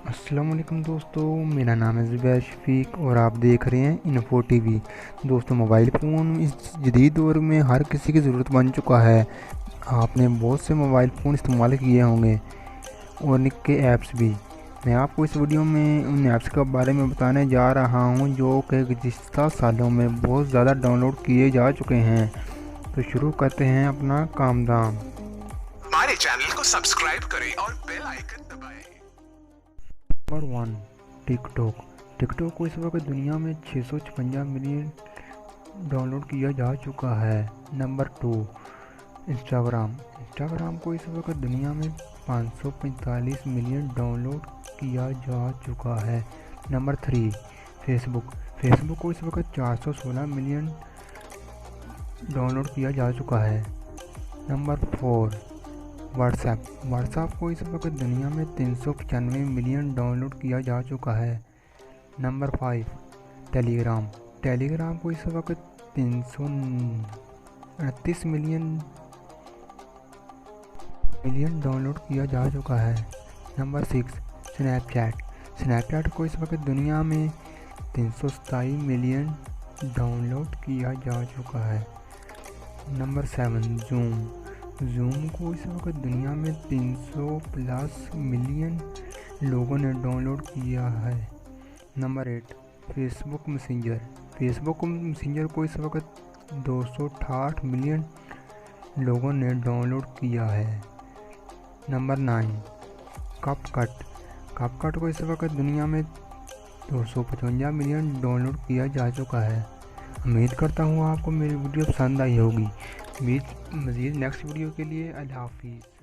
السلام علیکم دوستو، میرا نام ہے زبیر شفیق اور آپ دیکھ رہے ہیں انفو ٹی وی۔ دوستو، موبائل فون اس جدید دور میں ہر کسی کی ضرورت بن چکا ہے۔ آپ نے بہت سے موبائل فون استعمال کیے ہوں گے اور کے ایپس بھی۔ میں آپ کو اس ویڈیو میں ان ایپس کے بارے میں بتانے جا رہا ہوں جو کہ گزشتہ سالوں میں بہت زیادہ ڈاؤن لوڈ کیے جا چکے ہیں۔ تو شروع کرتے ہیں اپنا کام دھام۔ ہمارے چینل کو سبسکرائب کریں اور بیل آئیکن دبائیں۔ نمبر 1، ٹک ٹاک۔ ٹک ٹاک کو اس وقت دنیا میں 656 ملین ڈاؤن لوڈ کیا جا چکا ہے۔ Number 2، Instagram. انسٹاگرام کو اس وقت دنیا میں 545 ملین ڈاؤن لوڈ کیا جا چکا ہے۔ نمبر 3، فیس بک۔ فیس بک کو اس وقت 416 ملین ڈاؤن لوڈ کیا جا چکا ہے۔ Number 4، what's app. What's app کو اس وقت دنیا میں 395 ملین ڈاؤن لوڈ کیا جا چکا ہے۔ نمبر 5، ٹیلی گرام۔ ٹیلی گرام کو اس وقت 329 ملین ڈاؤن لوڈ کیا جا چکا ہے۔ Number 6، snap chat. Snap chat کو اس وقت دنیا میں 327 ملین ڈاؤن لوڈ کیا جا چکا ہے۔ Number 7، zoom. زوم کو اس وقت دنیا میں 300+ ملین لوگوں نے ڈاؤن لوڈ کیا ہے۔ نمبر 8، فیس بک میسنجر۔ فیس بک میسنجر کو اس وقت 268 ملین لوگوں نے ڈاؤن لوڈ کیا ہے۔ نمبر 9، کپ کٹ۔ کپ کٹ کو اس وقت دنیا میں 255 ملین ڈاؤن لوڈ کیا جا چکا ہے۔ امید کرتا ہوں آپ کو میری ویڈیو پسند آئی ہوگی۔ مزید نیکسٹ ویڈیو کے لیے اللہ حافظ۔